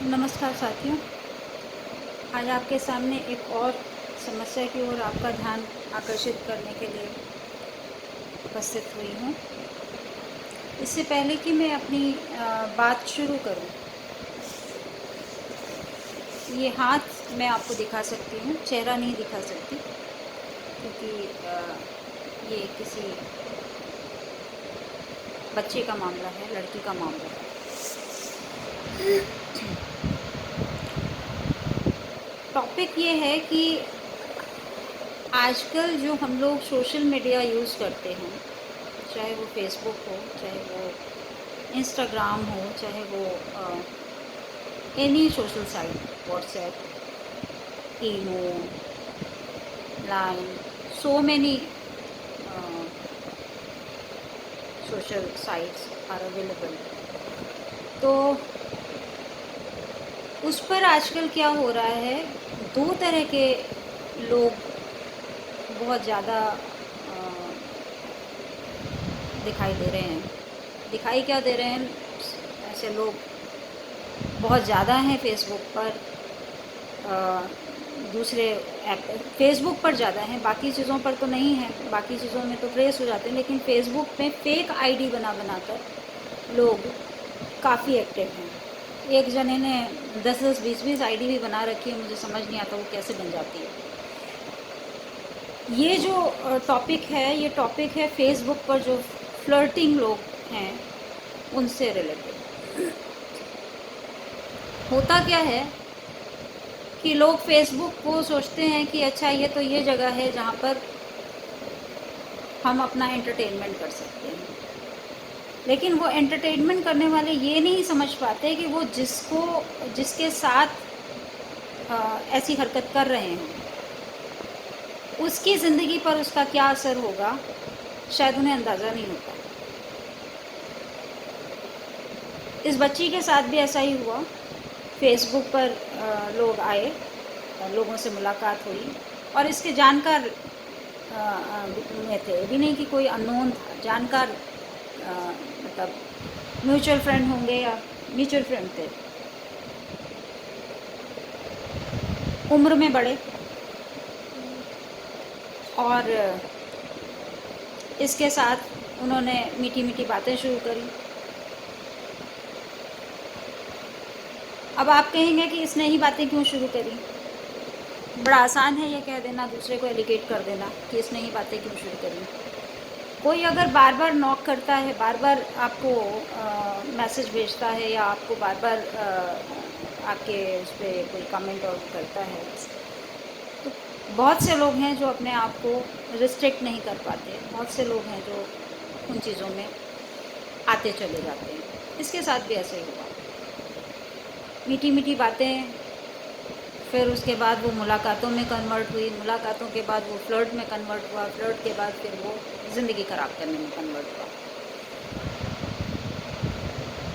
नमस्कार साथियों, आज आपके सामने एक और समस्या की ओर आपका ध्यान आकर्षित करने के लिए उपस्थित हुई हूँ। इससे पहले कि मैं अपनी बात शुरू करूँ, ये हाथ मैं आपको दिखा सकती हूँ, चेहरा नहीं दिखा सकती क्योंकि ये किसी बच्चे का मामला है, लड़की का मामला है। टॉपिक ये है कि आजकल जो हम लोग सोशल मीडिया यूज़ करते हैं, चाहे वो फेसबुक हो, चाहे वो इंस्टाग्राम हो, चाहे वो any social site, WhatsApp, Imo, Line, so many social sites are available. तो उस पर आजकल क्या हो रहा है, दो तरह के लोग बहुत ज़्यादा दिखाई दे रहे हैं। दिखाई क्या दे रहे हैं, ऐसे लोग बहुत ज़्यादा हैं फेसबुक पर, दूसरे ऐप फेसबुक पर ज़्यादा हैं, बाकी चीज़ों पर तो नहीं है, बाकी चीज़ों में तो ट्रेस हो जाते हैं, लेकिन फेसबुक में फ़ेक आईडी बनाकर लोग काफ़ी एक्टिव हैं। एक जने ने 10-10, 20-20 आईडी भी बना रखी है, मुझे समझ नहीं आता वो कैसे बन जाती है। ये जो टॉपिक है, ये टॉपिक है फेसबुक पर जो फ्लर्टिंग लोग हैं उनसे रिलेटेड। होता क्या है कि लोग फेसबुक को सोचते हैं कि अच्छा ये तो ये जगह है जहाँ पर हम अपना एंटरटेनमेंट कर सकते हैं, लेकिन वो एंटरटेनमेंट करने वाले ये नहीं समझ पाते कि वो जिसके साथ ऐसी हरकत कर रहे हैं उसकी ज़िंदगी पर उसका क्या असर होगा, शायद उन्हें अंदाज़ा नहीं होता। इस बच्ची के साथ भी ऐसा ही हुआ। फेसबुक पर लोग आए, लोगों से मुलाकात हुई और इसके जानकार में थे, भी नहीं कि कोई अननोन था, जानकार मतलब म्यूचुअल फ्रेंड होंगे या म्यूचुअल फ्रेंड थे, उम्र में बड़े, और इसके साथ उन्होंने मीठी मीठी बातें शुरू करी। अब आप कहेंगे कि इसने ही बातें क्यों शुरू करी। बड़ा आसान है ये कह देना, दूसरे को एलिगेट कर देना कि इसने ही बातें क्यों शुरू करी। कोई अगर बार बार नॉक करता है, बार बार आपको मैसेज भेजता है या आपको बार बार आपके उस पर कोई कमेंट और करता है, तो बहुत से लोग हैं जो अपने आप को रिस्ट्रिक्ट नहीं कर पाते, बहुत से लोग हैं जो उन चीज़ों में आते चले जाते हैं। इसके साथ भी ऐसे ही हुआ, मीठी मीठी बातें, फिर उसके बाद वो मुलाकातों में कन्वर्ट हुई, मुलाकातों के बाद वो फ्लर्ट में कन्वर्ट हुआ, फ्लर्ट के बाद फिर वो ज़िंदगी ख़राब करने में कन्वर्ट हुआ।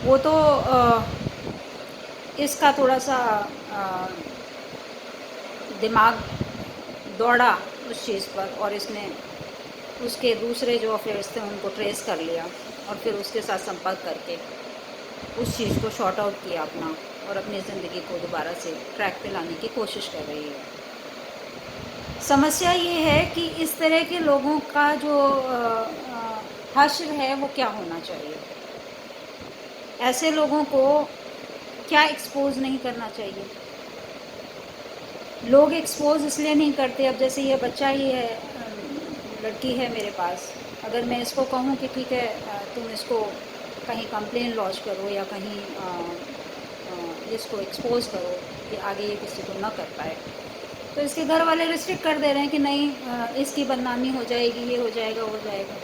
वो तो इसका थोड़ा सा दिमाग दौड़ा उस चीज़ पर और इसने उसके दूसरे जो अफेयर्स थे उनको ट्रेस कर लिया और फिर उसके साथ संपर्क करके उस चीज़ को शॉर्ट आउट किया अपना और अपनी ज़िंदगी को दोबारा से ट्रैक पे लाने की कोशिश कर रही है। समस्या ये है कि इस तरह के लोगों का जो हश्र है वो क्या होना चाहिए। ऐसे लोगों को क्या एक्सपोज नहीं करना चाहिए। लोग एक्सपोज इसलिए नहीं करते, अब जैसे ये बच्चा ही है, लड़की है मेरे पास, अगर मैं इसको कहूँ कि ठीक है तुम इसको कहीं कंप्लेन लॉन्च करो या कहीं इसको एक्सपोज करो कि आगे ये किसी को ना कर पाए, तो इसके घर वाले रिस्ट्रिक्ट कर दे रहे हैं कि नहीं इसकी बदनामी हो जाएगी, ये हो जाएगा, वो जाएगा।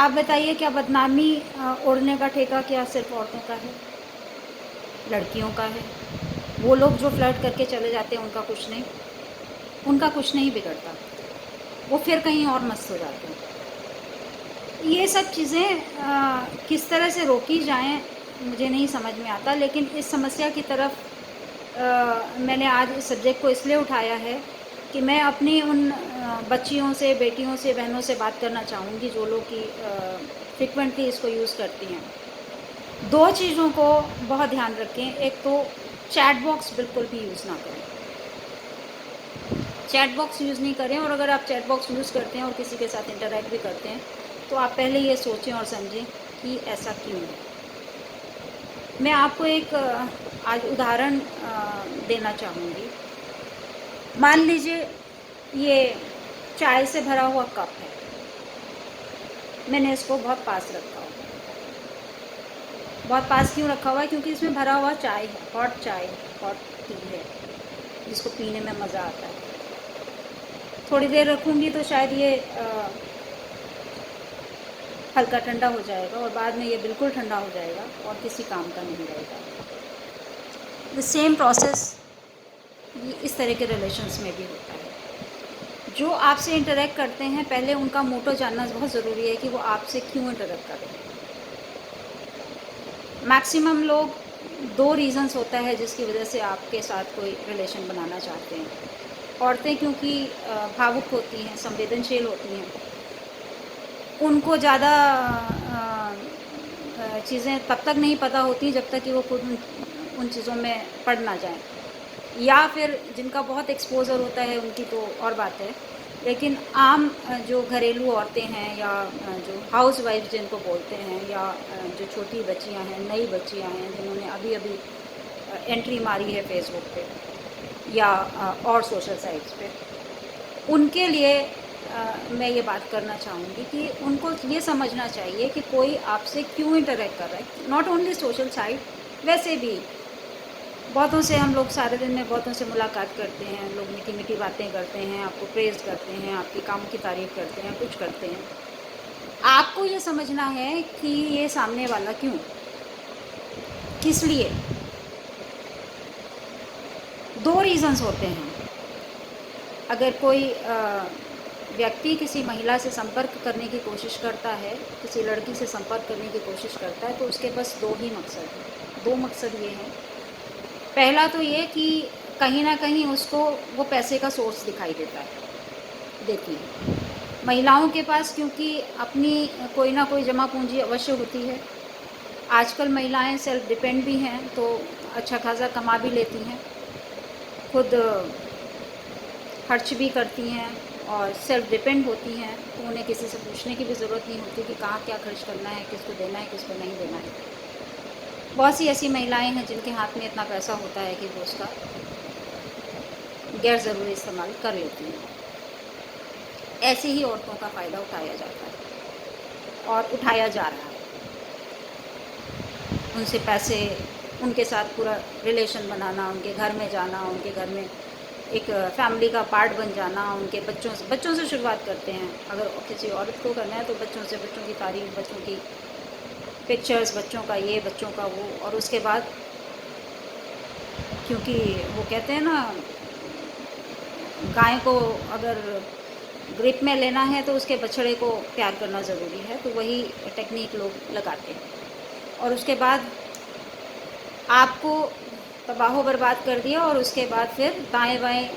आप बताइए, क्या बदनामी ओढ़ने का ठेका क्या सिर्फ औरतों का है, लड़कियों का है? वो लोग जो फ्लर्ट करके चले जाते हैं उनका कुछ नहीं, उनका कुछ नहीं बिगड़ता, वो फिर कहीं और मस्त हो जाते हैं। ये सब चीज़ें किस तरह से रोकी जाएं मुझे नहीं समझ में आता, लेकिन इस समस्या की तरफ मैंने आज इस सब्जेक्ट को इसलिए उठाया है कि मैं अपनी उन बच्चियों से, बेटियों से, बहनों से बात करना चाहूँगी जो लोग कि फ्रिक्वेंटली इसको यूज़ करती हैं। दो चीज़ों को बहुत ध्यान रखें। एक तो चैट बॉक्स बिल्कुल भी यूज़ ना करें, चैट बॉक्स यूज़ नहीं करें। और अगर आप चैट बॉक्स यूज़ करते हैं और किसी के साथ इंटरैक्ट भी करते हैं तो आप पहले ये सोचें और समझें कि ऐसा क्यों है। मैं आपको एक आज उदाहरण देना चाहूँगी। मान लीजिए ये चाय से भरा हुआ कप है, मैंने इसको बहुत पास रखा हुआ है। बहुत पास क्यों रखा हुआ है? क्योंकि इसमें भरा हुआ चाय है, चाय, हॉट टी है, जिसको पीने में मज़ा आता है। थोड़ी देर रखूँगी तो शायद ये हल्का ठंडा हो जाएगा और बाद में ये बिल्कुल ठंडा हो जाएगा और किसी काम का नहीं रहेगा। द सेम प्रोसेस ये इस तरह के रिलेशंस में भी होता है। जो आपसे इंटरेक्ट करते हैं पहले उनका मोटो जानना बहुत ज़रूरी है कि वो आपसे क्यों इंटरेक्ट कर रहे हैं। मैक्सिमम लोग 2 रीज़न्स होता है जिसकी वजह से आपके साथ कोई रिलेशन बनाना चाहते हैं। औरतें क्योंकि भावुक होती हैं, संवेदनशील होती हैं, उनको ज़्यादा चीज़ें तब तक नहीं पता होती जब तक कि वो खुद उन चीज़ों में पड़ ना जाएं। या फिर जिनका बहुत एक्सपोज़र होता है उनकी तो और बात है, लेकिन आम जो घरेलू औरतें हैं या जो हाउसवाइफ जिनको बोलते हैं, या जो छोटी बच्चियां हैं, नई बच्चियां हैं जिन्होंने अभी अभी एंट्री मारी है फेसबुक पे या और सोशल साइट्स पे, उनके लिए मैं ये बात करना चाहूँगी कि उनको ये समझना चाहिए कि कोई आपसे क्यों इंटरेक्ट कर रहा है। नॉट ओनली सोशल साइट, वैसे भी बहुतों से हम लोग सारे दिन में बहुतों से मुलाकात करते हैं, लोग मीठी मीठी बातें करते हैं, आपको प्रेज़ करते हैं, आपके काम की तारीफ़ करते हैं, कुछ करते हैं। आपको ये समझना है कि ये सामने वाला क्यों, किस लिए। 2 रीज़न्स होते हैं। अगर कोई व्यक्ति किसी महिला से संपर्क करने की कोशिश करता है, किसी लड़की से संपर्क करने की कोशिश करता है, तो उसके बस 2 ही मकसद हैं। 2 मकसद ये हैं। पहला तो ये कि कहीं ना कहीं उसको वो पैसे का सोर्स दिखाई देती है। महिलाओं के पास क्योंकि अपनी कोई ना कोई जमा पूंजी अवश्य होती है। आजकल महिलाएं सेल्फ डिपेंड भी हैं, तो अच्छा खासा कमा भी लेती हैं, खुद खर्च भी करती हैं और सेल्फ डिपेंड होती हैं, तो उन्हें किसी से पूछने की भी ज़रूरत नहीं होती कि कहाँ क्या खर्च करना है, किसको देना है, किसको नहीं देना है। बहुत सी ऐसी महिलाएं हैं जिनके हाथ में इतना पैसा होता है कि वो उसका गैर ज़रूरी इस्तेमाल कर लेती हैं। ऐसी ही औरतों का फ़ायदा उठाया जाता है और उठाया जा रहा है। उनसे पैसे, उनके साथ पूरा रिलेशन बनाना, उनके घर में जाना, उनके घर में एक फैमिली का पार्ट बन जाना, उनके बच्चों से शुरुआत करते हैं। अगर किसी औरत को करना है तो बच्चों से, बच्चों की तारीफ, बच्चों की पिक्चर्स, बच्चों का ये, बच्चों का वो, और उसके बाद क्योंकि वो कहते हैं ना, गाय को अगर ग्रिप में लेना है तो उसके बछड़े को प्यार करना ज़रूरी है, तो वही टेक्निक लोग लगाते हैं। और उसके बाद आपको तबाह बर्बाद कर दिया और उसके बाद फिर दाएं बाएं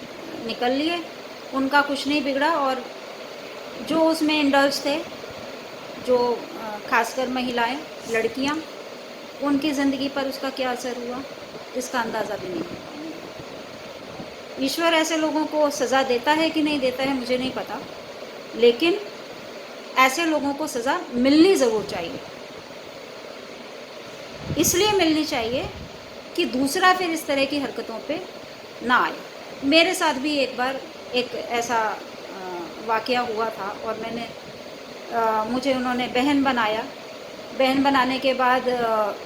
निकल लिए, उनका कुछ नहीं बिगड़ा। और जो उसमें इंडल्ज थे, जो खासकर महिलाएं, लड़कियां, उनकी ज़िंदगी पर उसका क्या असर हुआ इसका अंदाज़ा भी नहीं है। ईश्वर ऐसे लोगों को सज़ा देता है कि नहीं देता है मुझे नहीं पता, लेकिन ऐसे लोगों को सज़ा मिलनी ज़रूर चाहिए। इसलिए मिलनी चाहिए कि दूसरा फिर इस तरह की हरकतों पे ना आए। मेरे साथ भी एक बार एक ऐसा वाक़या हुआ था और मुझे उन्होंने बहन बनाया। बहन बनाने के बाद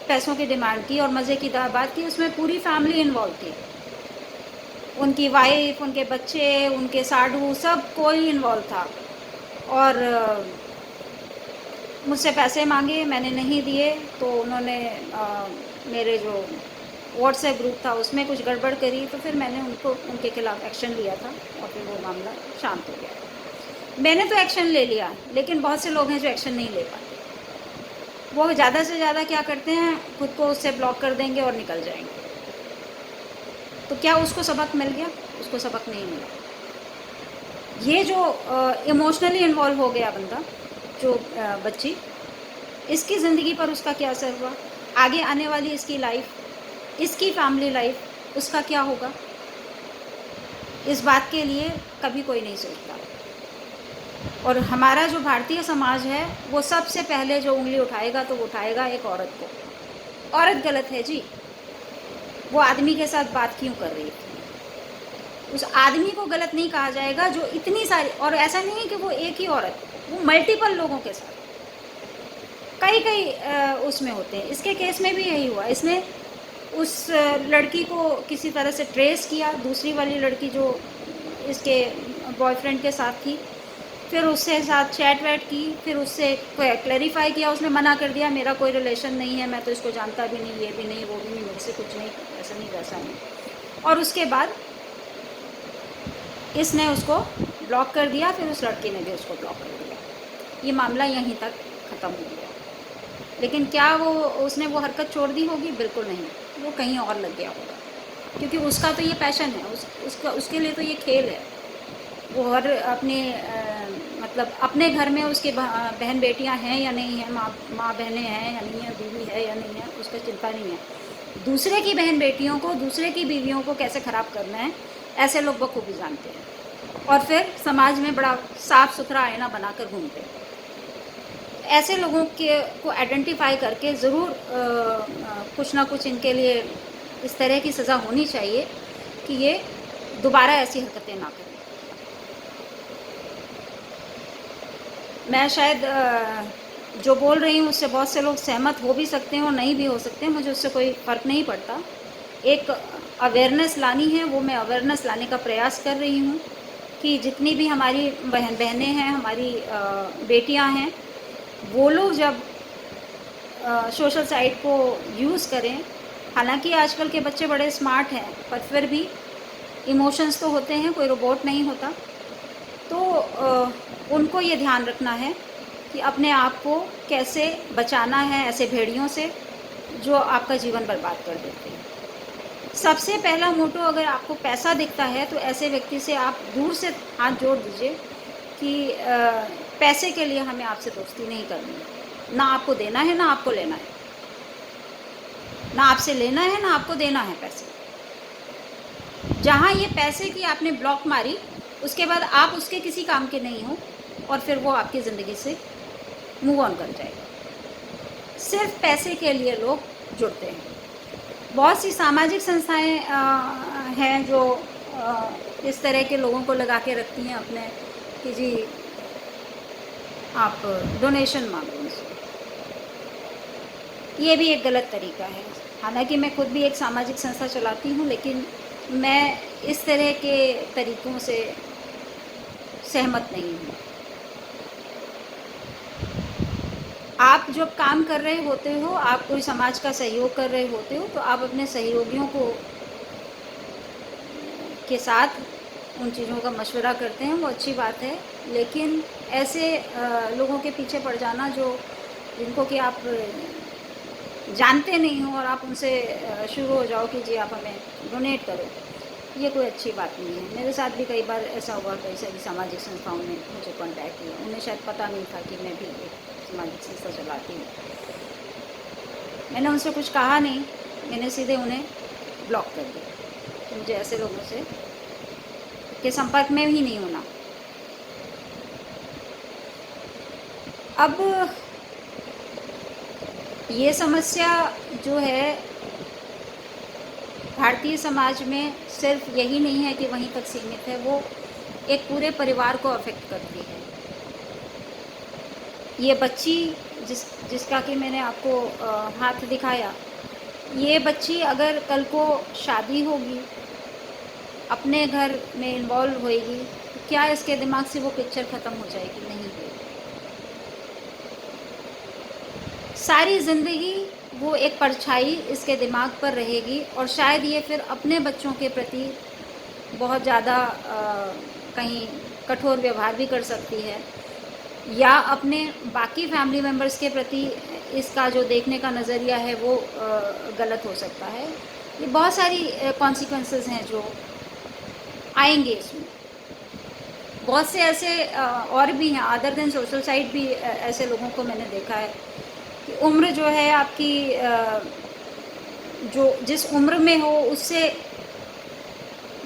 पैसों की डिमांड की और मज़े की बात की, उसमें पूरी फैमिली इन्वॉल्व थी। उनकी वाइफ, उनके बच्चे, उनके साडू, सब कोई इन्वॉल्व था। और मुझसे पैसे मांगे, मैंने नहीं दिए, तो उन्होंने मेरे जो व्हाट्सएप ग्रुप था उसमें कुछ गड़बड़ करी, तो फिर मैंने उनके खिलाफ़ एक्शन लिया था और फिर वो मामला शांत हो गया। मैंने तो एक्शन ले लिया, लेकिन बहुत से लोग हैं जो एक्शन नहीं ले पाते। वो ज़्यादा से ज़्यादा क्या करते हैं, खुद को उससे ब्लॉक कर देंगे और निकल जाएंगे। तो क्या उसको सबक मिल गया? उसको सबक नहीं मिला। ये जो इमोशनली इन्वॉल्व हो गया बंदा, जो बच्ची, इसकी ज़िंदगी पर उसका क्या असर हुआ, आगे आने वाली इसकी लाइफ, इसकी फैमिली लाइफ, उसका क्या होगा? इस बात के लिए कभी कोई नहीं सोचता। और हमारा जो भारतीय समाज है वो सबसे पहले जो उंगली उठाएगा तो वो उठाएगा एक औरत को। औरत गलत है जी, वो आदमी के साथ बात क्यों कर रही थी? उस आदमी को गलत नहीं कहा जाएगा जो इतनी सारी, और ऐसा नहीं है कि वो एक ही औरत, वो मल्टीपल लोगों के साथ कई कई उसमें होते हैं। इसके केस में भी यही हुआ। इसने उस लड़की को किसी तरह से ट्रेस किया, दूसरी वाली लड़की जो इसके बॉयफ्रेंड के साथ थी, फिर उससे साथ चैट वैट की, फिर उससे क्लैरिफाई किया, उसने मना कर दिया मेरा कोई रिलेशन नहीं है, मैं तो इसको जानता भी नहीं, ये भी नहीं, वो भी नहीं, मुझसे कुछ नहीं, ऐसा नहीं वैसा नहीं। और उसके बाद इसने उसको ब्लॉक कर दिया, फिर उस लड़की ने भी उसको ब्लॉक कर दिया। ये मामला यहीं तक ख़त्म हो गया। लेकिन क्या वो उसने वो हरकत छोड़ दी होगी? बिल्कुल नहीं, वो कहीं और लग गया होगा, क्योंकि उसका तो ये पैशन है, उसके लिए तो ये खेल है। वो हर अपने मतलब अपने घर में उसके बहन बेटियां हैं या नहीं हैं, माँ बहनें हैं या नहीं है, बीवी है या नहीं है, उसका चिंता नहीं है। दूसरे की बहन बेटियों को, दूसरे की बीवियों को कैसे ख़राब करना है, ऐसे लोग बखूबी जानते हैं, और फिर समाज में बड़ा साफ़ सुथरा आईना बनाकर घूमते हैं। ऐसे लोगों के को आइडेंटिफाई करके ज़रूर कुछ ना कुछ इनके लिए इस तरह की सज़ा होनी चाहिए कि ये दोबारा ऐसी हरकतें ना करें। मैं शायद जो बोल रही हूँ उससे बहुत से लोग सहमत हो भी सकते हैं और नहीं भी हो सकते हैं, मुझे उससे कोई फ़र्क नहीं पड़ता। एक अवेयरनेस लानी है, वो मैं अवेयरनेस लाने का प्रयास कर रही हूँ कि जितनी भी हमारी बहनें हैं, हमारी बेटियाँ हैं, वो लोग जब सोशल साइट को यूज़ करें, हालांकि आजकल के बच्चे बड़े स्मार्ट हैं, पर फिर भी इमोशंस तो होते हैं, कोई रोबोट नहीं होता। तो उनको ये ध्यान रखना है कि अपने आप को कैसे बचाना है ऐसे भेड़ियों से जो आपका जीवन बर्बाद कर देते हैं। सबसे पहला मोटो, अगर आपको पैसा दिखता है तो ऐसे व्यक्ति से आप दूर से हाथ जोड़ दीजिए कि पैसे के लिए हमें आपसे दोस्ती नहीं करनी है। ना आपको देना है, ना आपको लेना है, ना आपसे लेना है, ना आपको देना है पैसे। जहाँ ये पैसे की आपने ब्लॉक मारी, उसके बाद आप उसके किसी काम के नहीं हो और फिर वो आपकी ज़िंदगी से मूव ऑन कर जाएगा। सिर्फ पैसे के लिए लोग जुड़ते हैं। बहुत सी सामाजिक संस्थाएं हैं जो इस तरह के लोगों को लगा के रखती हैं अपने कि जी आप डोनेशन मांगो उनसे। ये भी एक गलत तरीका है। हालांकि मैं खुद भी एक सामाजिक संस्था चलाती हूँ, लेकिन मैं इस तरह के तरीक़ों से सहमत नहीं हूँ। आप जब काम कर रहे होते हो, आप कोई समाज का सहयोग कर रहे होते हो, तो आप अपने सहयोगियों के साथ उन चीज़ों का मशवरा करते हैं, वो अच्छी बात है। लेकिन ऐसे लोगों के पीछे पड़ जाना जिनको कि आप जानते नहीं हो और आप उनसे शुरू हो जाओ कि जी आप हमें डोनेट करो, ये कोई अच्छी बात नहीं है। मेरे साथ भी कई बार ऐसा हुआ, कई सारी सामाजिक संस्थाओं ने मुझे कॉन्टैक्ट किया, उन्हें शायद पता नहीं था कि मैं भी एक सामाजिक संस्था चलाती हूँ। मैंने उनसे कुछ कहा नहीं, मैंने सीधे उन्हें ब्लॉक कर दिया कि मुझे ऐसे लोगों से के संपर्क में ही नहीं होना। अब ये समस्या जो है भारतीय समाज में सिर्फ यही नहीं है कि वहीं तक सीमित है, वो एक पूरे परिवार को अफेक्ट करती है। ये बच्ची जिसका कि मैंने आपको हाथ दिखाया, ये बच्ची अगर कल को शादी होगी, अपने घर में इन्वॉल्व होएगी, तो क्या इसके दिमाग से वो पिक्चर ख़त्म हो जाएगी? नहीं होगी। सारी ज़िंदगी वो एक परछाई इसके दिमाग पर रहेगी और शायद ये फिर अपने बच्चों के प्रति बहुत ज़्यादा कहीं कठोर व्यवहार भी कर सकती है, या अपने बाकी फैमिली मेम्बर्स के प्रति इसका जो देखने का नज़रिया है वो गलत हो सकता है। ये बहुत सारी कॉन्सिक्वेंसेस हैं जो आएंगे इसमें। बहुत से ऐसे और भी हैं, अदर देन सोशल साइट भी ऐसे लोगों को मैंने देखा है कि उम्र जो है आपकी जो जिस उम्र में हो उससे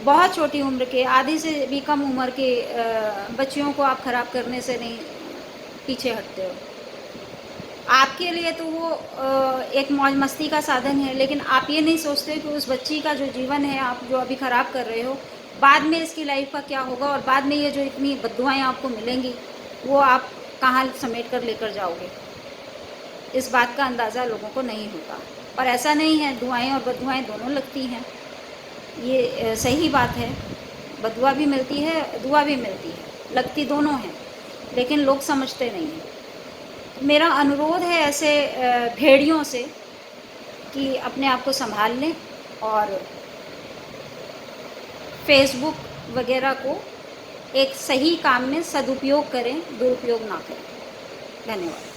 बहुत छोटी उम्र के, आधी से भी कम उम्र के बच्चियों को आप ख़राब करने से नहीं पीछे हटते हो। आपके लिए तो वो एक मौज मस्ती का साधन है, लेकिन आप ये नहीं सोचते कि उस बच्ची का जो जीवन है आप जो अभी ख़राब कर रहे हो, बाद में इसकी लाइफ का क्या होगा, और बाद में ये जो इतनी बद्दुआएँ आपको मिलेंगी वो आप कहाँ समेट कर लेकर जाओगे। इस बात का अंदाज़ा लोगों को नहीं होता। पर ऐसा नहीं है, दुआएँ और बद्दुआएँ दोनों लगती हैं, ये सही बात है। बदुआ भी मिलती है, दुआ भी मिलती है, लगती दोनों हैं, लेकिन लोग समझते नहीं हैं। मेरा अनुरोध है ऐसे भेड़ियों से कि अपने आप को संभाल लें और फेसबुक वगैरह को एक सही काम में सदुपयोग करें, दुरुपयोग ना करें। धन्यवाद।